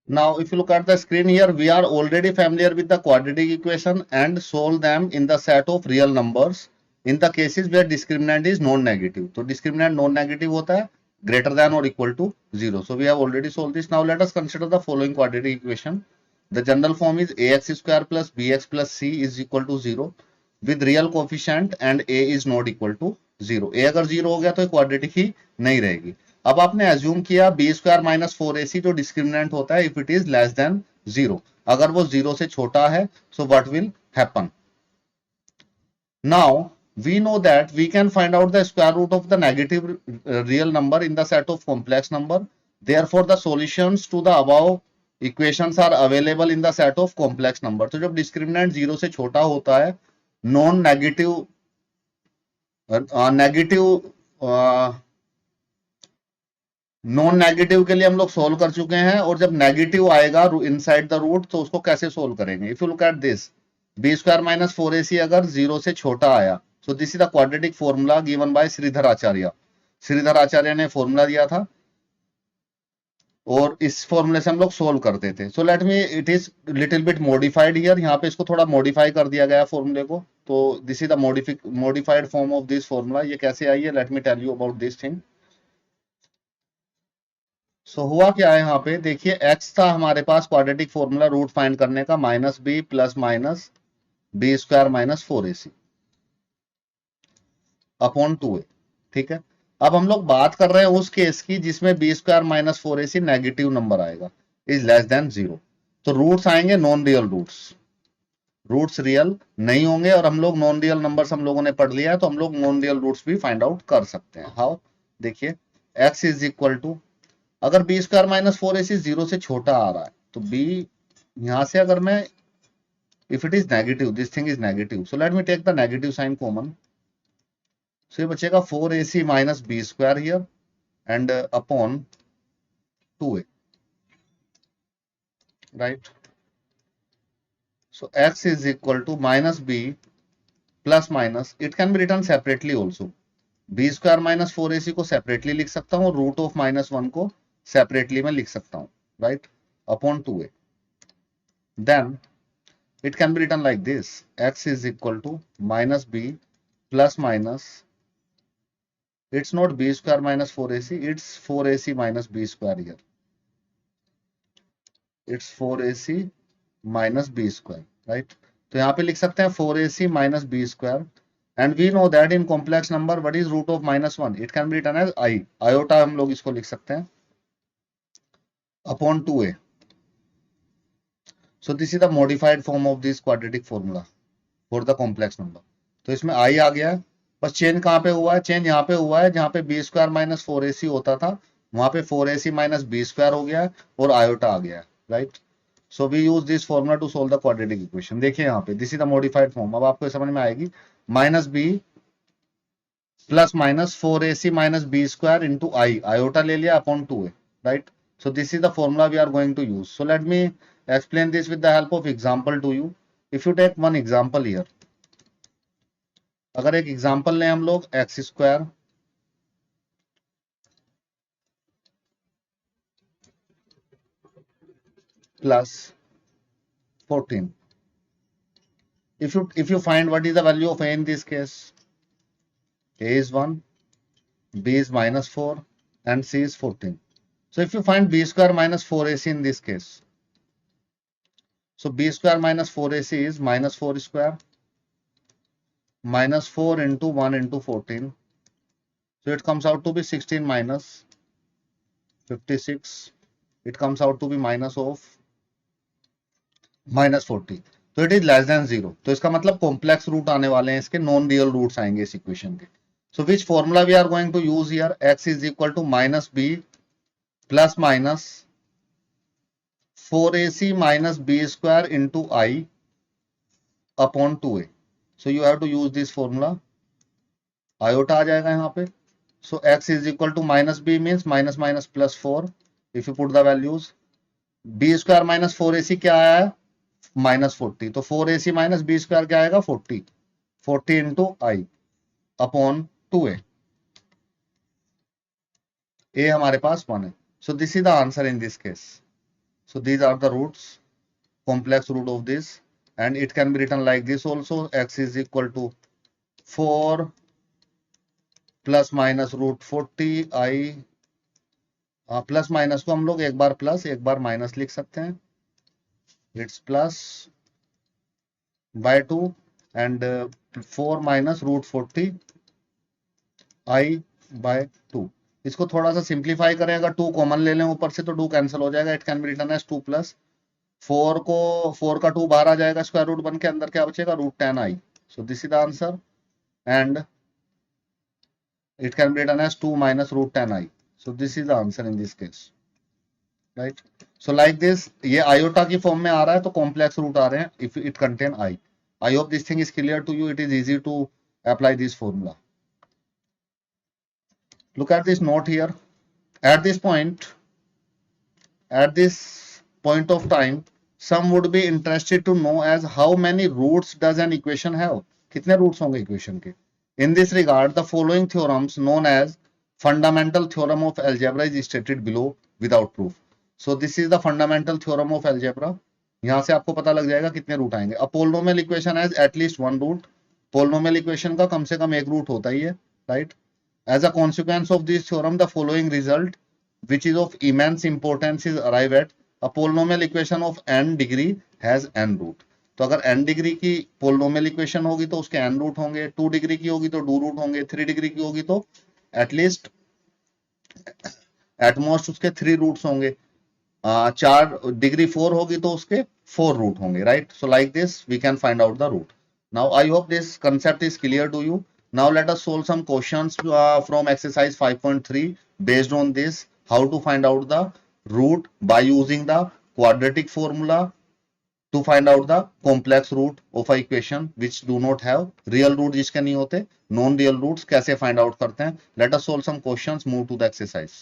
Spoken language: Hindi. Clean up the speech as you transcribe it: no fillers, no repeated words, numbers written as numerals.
Now, if you look at the screen here, we are already familiar with the quadratic equation and solve them in the set of real numbers in the cases where discriminant is non-negative. So discriminant non-negative होता है greater than or equal to 0. So we have already solved this. Now let us consider the following quadratic equation. The general form is ax square plus bx plus c is equal to 0 with real coefficient and a is not equal to 0. a अगर 0 हो गया तो क्वाड्रेटिक ही नहीं रहेगी. अब आपने एज्यूम किया बी स्क्वायर माइनस फोर ए सी जो डिस्क्रिमिनेंट होता है if it is less than 0. अगर वो 0 से छोटा है so what will happen. Now we know that we can find out the square root of the negative real number in the set of complex number. Therefore the solutions to the above equations are available in the set of complex number. तो जब डिस्क्रिमिनेंट 0 से छोटा होता है नॉन नेगेटिव नॉन नेगेटिव के लिए हम लोग सोल्व कर चुके हैं और जब नेगेटिव आएगा इनसाइड द रूट तो उसको कैसे सोल्व करेंगे. If you look at this b square minus four A c अगर 0 से छोटा आया so this is the quadratic formula given by Shridhar Acharya. Shridhar Acharya ने फॉर्मूला दिया था और इस फॉर्मूले से हम लोग सोल्व करते थे. सो let me it is little bit modified here. यहाँ पे इसको थोड़ा मॉडिफाई कर दिया गया फॉर्मूले को. तो this is the modified form of this formula. ये कैसे आई है let me tell you about this thing. So हुआ क्या है यहाँ पे देखिए x था हमारे पास क्वाड्रेटिक फॉर्मूला रूट फाइंड करने का minus b plus minus b square minus four A c upon two a. ठीक है. अब हम लोग बात कर रहे हैं उस केस की जिसमें बी स्क्वायर माइनस फोर ए सी नेगेटिव नंबर आएगा इज लेस देन 0. तो रूट्स आएंगे non real roots. Roots real नहीं होंगे और हम लोग नॉन रियल नंबर्स हम लोगों ने पढ़ लिया है तो हम लोग नॉन रियल रूट्स भी फाइंड आउट कर सकते हैं. हाउ देखिए x इज इक्वल टू अगर बी स्क्वायर माइनस फोर ए सी 0 से छोटा आ रहा है तो b यहां से अगर मैं if it is negative this thing is negative so let me take the negative sign common. So ये बचेगा four A c minus b square here and upon two a right. So x is equal to minus b plus minus it can be written separately also. B square minus four A c को सेपरेटली लिख सकता हूँ रूट ऑफ माइनस वन को सेपरेटली मैं लिख सकता हूँ right upon two A. Then it can be written like this x is equal to minus b plus minus it's not b square minus 4ac it's 4ac minus b square here it's 4ac minus b square right. तो यहाँ पे लिख सकते हैं 4ac minus b square and we know that in complex number what is root of minus 1 it can be written as I iota हम लोग इसको लिख सकते हैं upon 2a. So this is the modified form of this quadratic formula for the complex number. तो इसमें I आ गया है बस चेंज कहाँ पे हुआ है चेंज यहाँ पे हुआ है जहाँ पे बी स्क्वायर माइनस फोर ए सी होता था वहां पे फोर ए सी माइनस बी स्क्वायर हो गया है और आयोटा आ गया है right. So we use this formula to solve the quadratic equation. देखिए यहाँ पे this is the modified form. अब आपको समझ में आएगी minus b plus minus four A c minus b square into i iota ले लिया upon two a right. So this is the formula we are going to use. So let me explain this with the help of example to you. If you take one example here, अगर एक एग्जाम्पल लें हम लोग x square plus 14. If you find what is the value of a in this case, a is 1, b is minus 4 and c is 14. So if you find b square minus 4ac in this case, so b square minus 4ac is minus 4 square minus 4 into 1 into 14. So it comes out to be 16 minus 56. It comes out to be minus of minus 40. तो इट इज लेस देन 0. तो इसका मतलब कॉम्प्लेक्स रूट आने वाले हैं इसके नॉन रियल रूट्स आएंगे इस इक्वेशन के. So which formula we are going to use here x is equal to minus b plus minus 4ac minus b square into I upon 2a. So you have to use this formula. Iota आ जाएगा यहाँ पे. So x is equal to minus b means minus minus plus 4. If you put the values, b square minus 4ac क्या आया है minus 40. तो 4ac minus b square क्या आएगा 40. 40 into I upon 2a. a हमारे पास 1 है. So this is the answer in this case. So these are the roots, complex root of this, and it can be written like this also. X is equal to 4 plus minus root 40 I, plus minus को हम लोग एक बार प्लस एक बार माइनस लिख सकते हैं. It's plus by 2 and 4 minus root 40 I by 2. इसको थोड़ा सा सिंप्लीफाई करें, अगर 2 कॉमन ले लें ऊपर से तो 2 कैंसिल हो जाएगा. It can be written as 2 plus 4 का 2 बाहर आ जाएगा, स्क्वायर रूट बन के अंदर क्या बचेगा, root 10 I. So this is the answer and it can be written as 2 minus root 10 I. So this is the answer in this case, right? So like this, ये iota की फॉर्म में आ रहा है तो कॉम्प्लेक्स रूट आ रहे हैं if it contain I. I hope this thing is clear to you. It is easy to apply this formula. Look at this note here. At this point of time, some would be interested to know as how many roots does an equation have. कितने रूट्स होंगे इक्वेशन के. In this regard, the following theorems known as fundamental theorem of algebra is stated below without proof. So this is the fundamental theorem of algebra. यहाँ से आपको पता लग जाएगा कितने रूट आएंगे. A polynomial equation has at least one root. Polynomial equation का कम से कम एक रूट होता ही है, right? As a consequence of this theorem, the following result, which is of immense importance, is arrived at. A polynomial equation of n degree has n root. तो अगर n डिग्री की पोलिनोमियल इक्वेशन होगी तो उसके n रूट होंगे, 2 डिग्री की होगी तो 2 रूट होंगे, 3 डिग्री की होगी तो एटलीस्ट एटमोस्ट उसके 3 रूट्स होंगे, 4 डिग्री 4 होगी तो उसके 4 रूट होंगे, right? So like this we can find out the root. Now I hope this concept is clear to you. Now let us solve some questions from exercise 5.3 based on this, how to find out the root by using the quadratic formula to find out the complex root of a equation which do not have real root, जिसके नहीं होते, non real roots कैसे find out करते हैं. Let us solve some questions, move to the exercise.